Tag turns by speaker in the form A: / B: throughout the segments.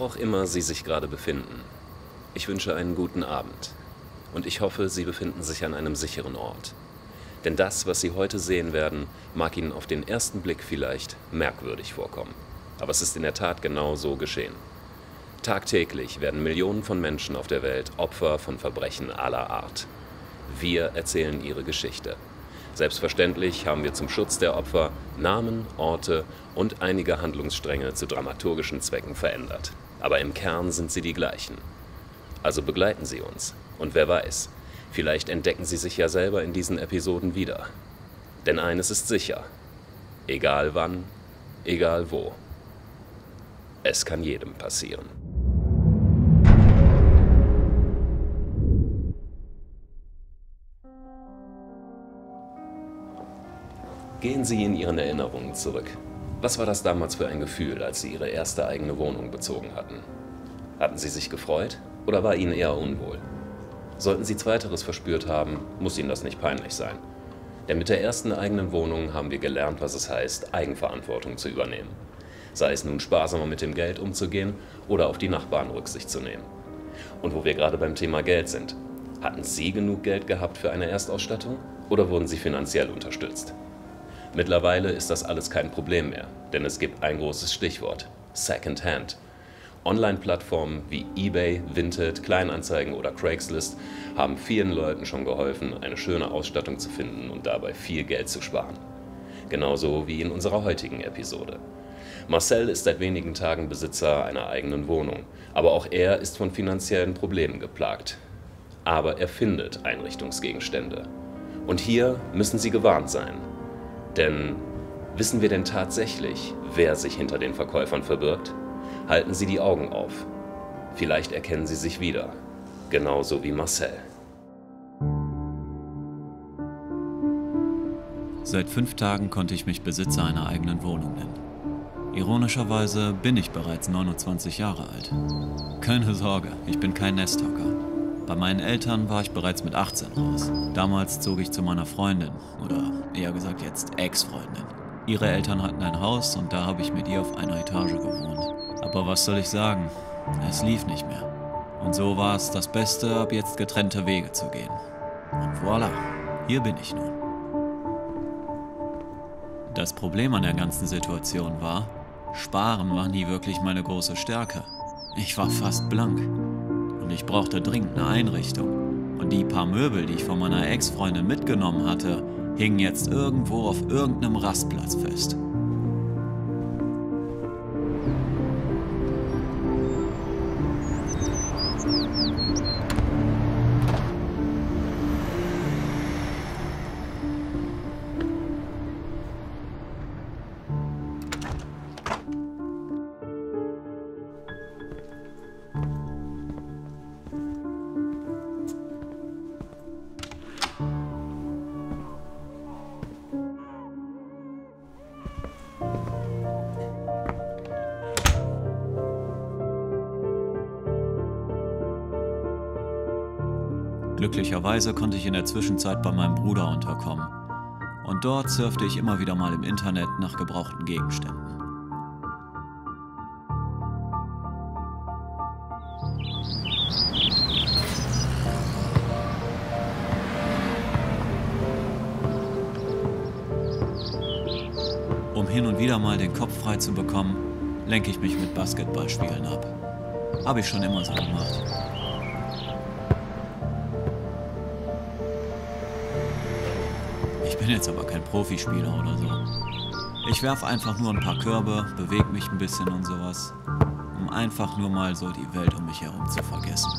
A: auch immer Sie sich gerade befinden, ich wünsche einen guten Abend und ich hoffe, Sie befinden sich an einem sicheren Ort. Denn das, was Sie heute sehen werden, mag Ihnen auf den ersten Blick vielleicht merkwürdig vorkommen. Aber es ist in der Tat genau so geschehen. Tagtäglich werden Millionen von Menschen auf der Welt Opfer von Verbrechen aller Art. Wir erzählen ihre Geschichte. Selbstverständlich haben wir zum Schutz der Opfer Namen, Orte und einige Handlungsstränge zu dramaturgischen Zwecken verändert. Aber im Kern sind sie die gleichen. Also begleiten Sie uns. Und wer weiß, vielleicht entdecken Sie sich ja selber in diesen Episoden wieder. Denn eines ist sicher: egal wann, egal wo. Es kann jedem passieren. Gehen Sie in Ihren Erinnerungen zurück. Was war das damals für ein Gefühl, als Sie Ihre erste eigene Wohnung bezogen hatten? Hatten Sie sich gefreut oder war Ihnen eher unwohl? Sollten Sie Zweiteres verspürt haben, muss Ihnen das nicht peinlich sein. Denn mit der ersten eigenen Wohnung haben wir gelernt, was es heißt, Eigenverantwortung zu übernehmen. Sei es nun sparsamer mit dem Geld umzugehen oder auf die Nachbarn Rücksicht zu nehmen. Und wo wir gerade beim Thema Geld sind, hatten Sie genug Geld gehabt für eine Erstausstattung oder wurden Sie finanziell unterstützt? Mittlerweile ist das alles kein Problem mehr, denn es gibt ein großes Stichwort: Secondhand. Online-Plattformen wie eBay, Vinted, Kleinanzeigen oder Craigslist haben vielen Leuten schon geholfen, eine schöne Ausstattung zu finden und dabei viel Geld zu sparen. Genauso wie in unserer heutigen Episode. Marcel ist seit wenigen Tagen Besitzer einer eigenen Wohnung, aber auch er ist von finanziellen Problemen geplagt. Aber er findet Einrichtungsgegenstände. Und hier müssen Sie gewarnt sein. Denn wissen wir denn tatsächlich, wer sich hinter den Verkäufern verbirgt? Halten Sie die Augen auf. Vielleicht erkennen Sie sich wieder. Genauso wie Marcel.
B: Seit 5 Tagen konnte ich mich Besitzer einer eigenen Wohnung nennen. Ironischerweise bin ich bereits 29 Jahre alt. Keine Sorge, ich bin kein Nesthocker. Bei meinen Eltern war ich bereits mit 18 raus. Damals zog ich zu meiner Freundin, oder eher gesagt jetzt Ex-Freundin. Ihre Eltern hatten ein Haus und da habe ich mit ihr auf einer Etage gewohnt. Aber was soll ich sagen? Es lief nicht mehr. Und so war es das Beste, ab jetzt getrennte Wege zu gehen. Und voilà, hier bin ich nun. Das Problem an der ganzen Situation war, Sparen war nie wirklich meine große Stärke. Ich war fast blank. Und ich brauchte dringend eine Einrichtung. Und die paar Möbel, die ich von meiner Ex-Freundin mitgenommen hatte, hingen jetzt irgendwo auf irgendeinem Rastplatz fest. Glücklicherweise konnte ich in der Zwischenzeit bei meinem Bruder unterkommen. Und dort surfte ich immer wieder mal im Internet nach gebrauchten Gegenständen. Um hin und wieder mal den Kopf frei zu bekommen, lenke ich mich mit Basketballspielen ab. Habe ich schon immer so gemacht. Ich bin jetzt aber kein Profispieler oder so. Ich werfe einfach nur ein paar Körbe, bewege mich ein bisschen und sowas, um einfach nur mal so die Welt um mich herum zu vergessen.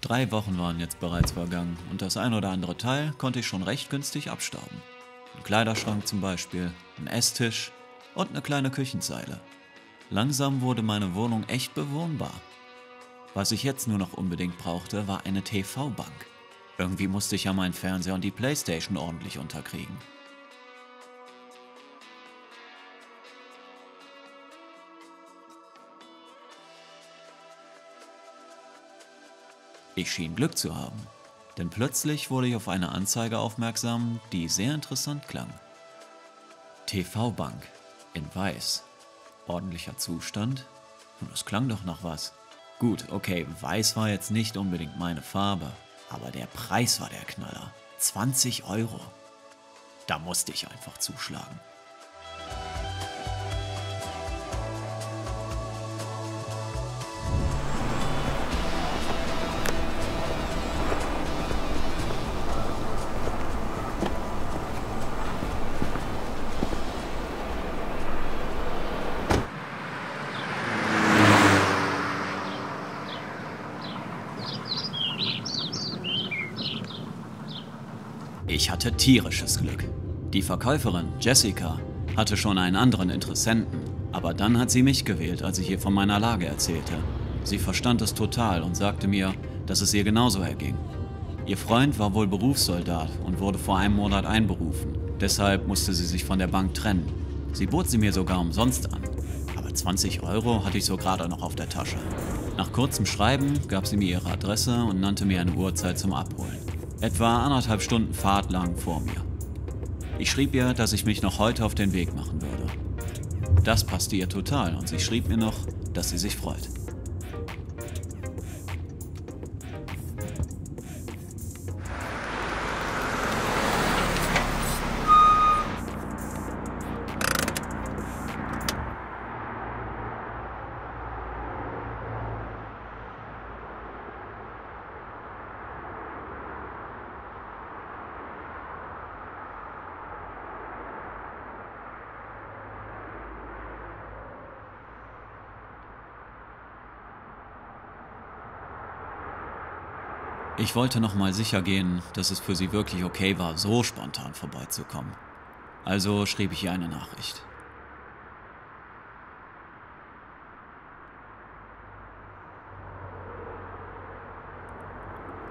B: Drei Wochen waren jetzt bereits vergangen und das ein oder andere Teil konnte ich schon recht günstig abstauben. Ein Kleiderschrank zum Beispiel, ein Esstisch und eine kleine Küchenzeile. Langsam wurde meine Wohnung echt bewohnbar. Was ich jetzt nur noch unbedingt brauchte, war eine TV-Bank. Irgendwie musste ich ja meinen Fernseher und die Playstation ordentlich unterkriegen. Ich schien Glück zu haben, denn plötzlich wurde ich auf eine Anzeige aufmerksam, die sehr interessant klang. TV-Bank in Weiß. Ordentlicher Zustand? Das klang doch nach was. Gut, okay, Weiß war jetzt nicht unbedingt meine Farbe, aber der Preis war der Knaller. 20 Euro. Da musste ich einfach zuschlagen. Ich hatte tierisches Glück. Die Verkäuferin, Jessica, hatte schon einen anderen Interessenten, aber dann hat sie mich gewählt, als ich ihr von meiner Lage erzählte. Sie verstand es total und sagte mir, dass es ihr genauso erging. Ihr Freund war wohl Berufssoldat und wurde vor einem Monat einberufen. Deshalb musste sie sich von der Bank trennen. Sie bot sie mir sogar umsonst an. Aber 20 Euro hatte ich so gerade noch auf der Tasche. Nach kurzem Schreiben gab sie mir ihre Adresse und nannte mir eine Uhrzeit zum Abholen. Etwa 1,5 Stunden Fahrt lang vor mir. Ich schrieb ihr, dass ich mich noch heute auf den Weg machen würde. Das passte ihr total und sie schrieb mir noch, dass sie sich freut. Ich wollte noch mal sicher gehen, dass es für sie wirklich okay war, so spontan vorbeizukommen. Also schrieb ich ihr eine Nachricht.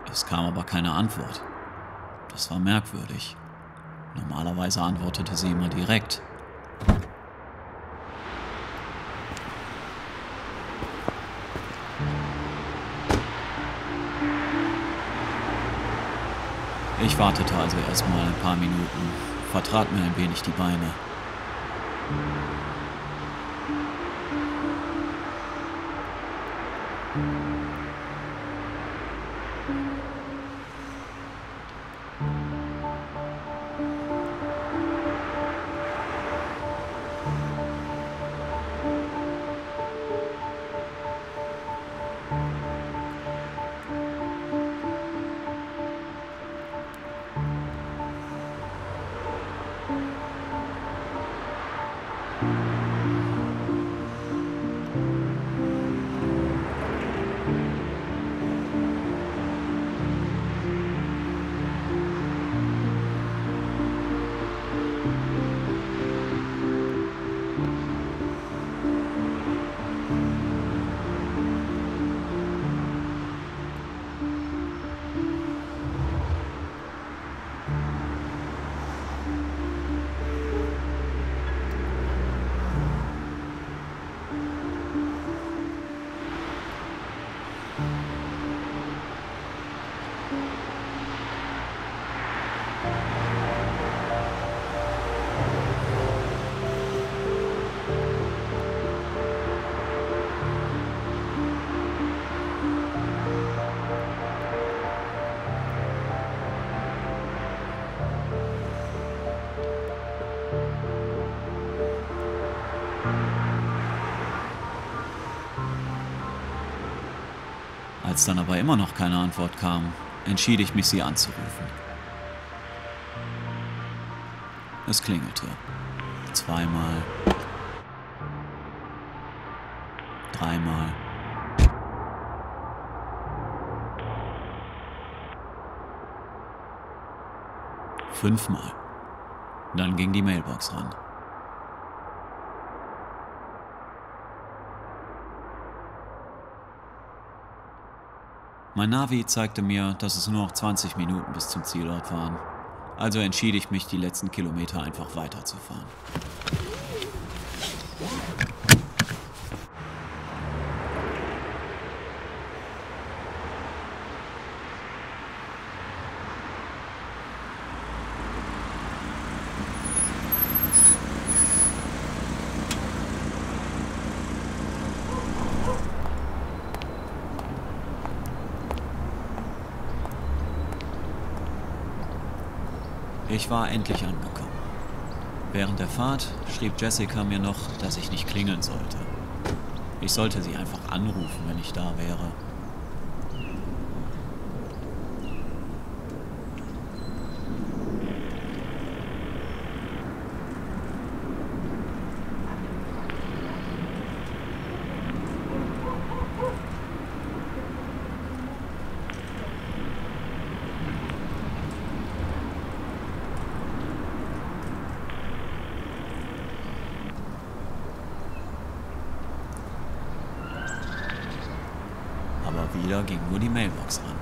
B: Es kam aber keine Antwort. Das war merkwürdig. Normalerweise antwortete sie immer direkt. Ich wartete also erstmal ein paar Minuten, vertrat mir ein wenig die Beine. Als dann aber immer noch keine Antwort kam, entschied ich mich, sie anzurufen. Es klingelte. 2-mal. 3-mal. 5-mal. Dann ging die Mailbox ran. Mein Navi zeigte mir, dass es nur noch 20 Minuten bis zum Zielort waren. Also entschied ich mich, die letzten Kilometer einfach weiterzufahren. Ich war endlich angekommen. Während der Fahrt schrieb Jessica mir noch, dass ich nicht klingeln sollte. Ich sollte sie einfach anrufen, wenn ich da wäre. Aber wieder ging nur die Mailbox an.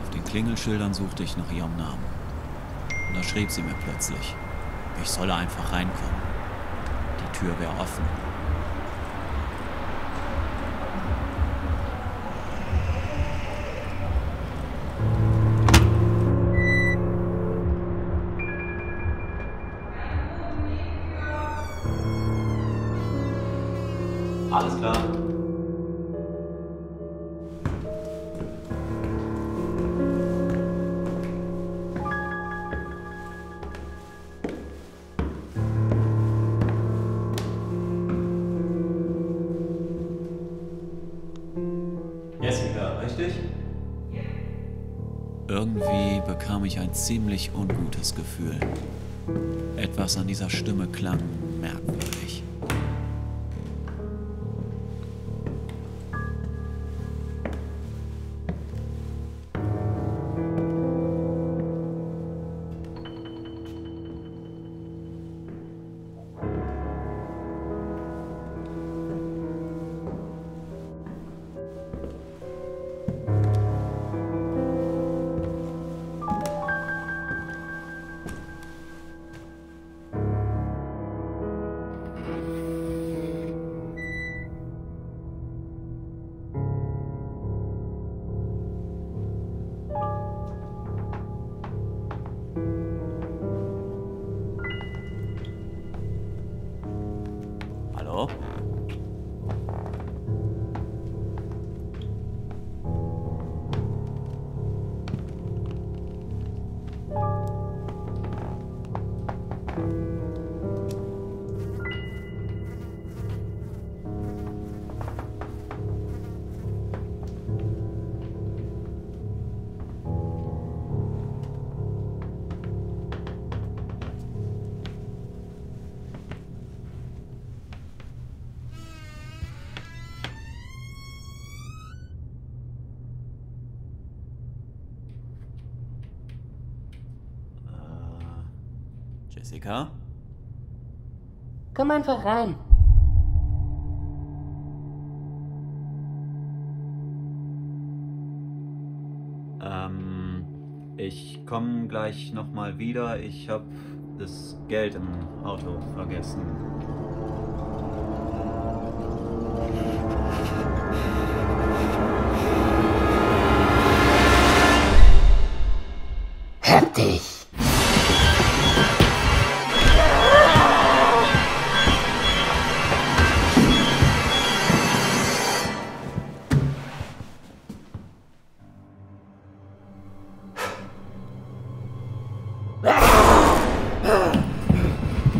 B: Auf den Klingelschildern suchte ich nach ihrem Namen. Und da schrieb sie mir plötzlich, ich solle einfach reinkommen. Die Tür wäre offen. Alles klar. Jessica, richtig? Irgendwie bekam ich ein ziemlich ungutes Gefühl. Etwas an dieser Stimme klang merkwürdig. Hallo? Jessica?
C: Komm einfach rein.
B: Ich komme gleich nochmal wieder. Ich habe das Geld im Auto vergessen.
C: Hab dich!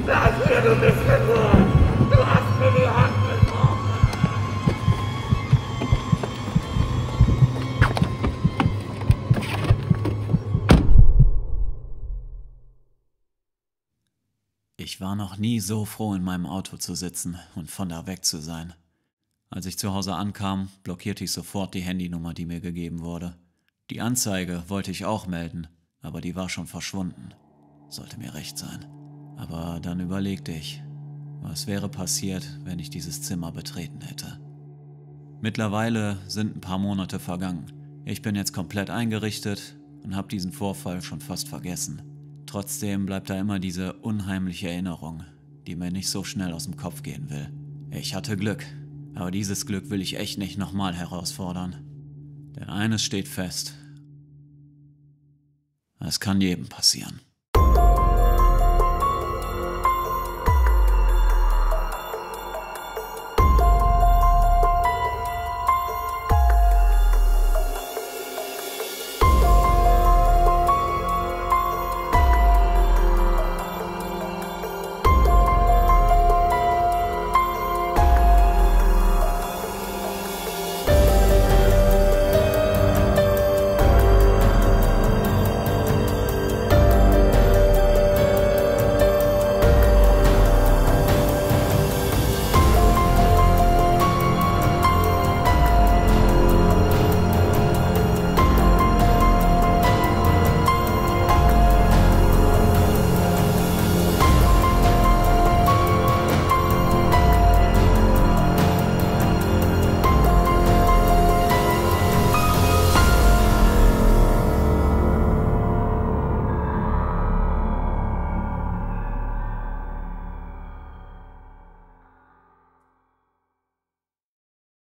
C: Dafür, du bist geboren! Du hast mir die Hand gebrochen!
B: Ich war noch nie so froh, in meinem Auto zu sitzen und von da weg zu sein. Als ich zu Hause ankam, blockierte ich sofort die Handynummer, die mir gegeben wurde. Die Anzeige wollte ich auch melden, aber die war schon verschwunden. Sollte mir recht sein. Aber dann überlegte ich, was wäre passiert, wenn ich dieses Zimmer betreten hätte. Mittlerweile sind ein paar Monate vergangen. Ich bin jetzt komplett eingerichtet und habe diesen Vorfall schon fast vergessen. Trotzdem bleibt da immer diese unheimliche Erinnerung, die mir nicht so schnell aus dem Kopf gehen will. Ich hatte Glück, aber dieses Glück will ich echt nicht nochmal herausfordern. Denn eines steht fest: Es kann jedem passieren.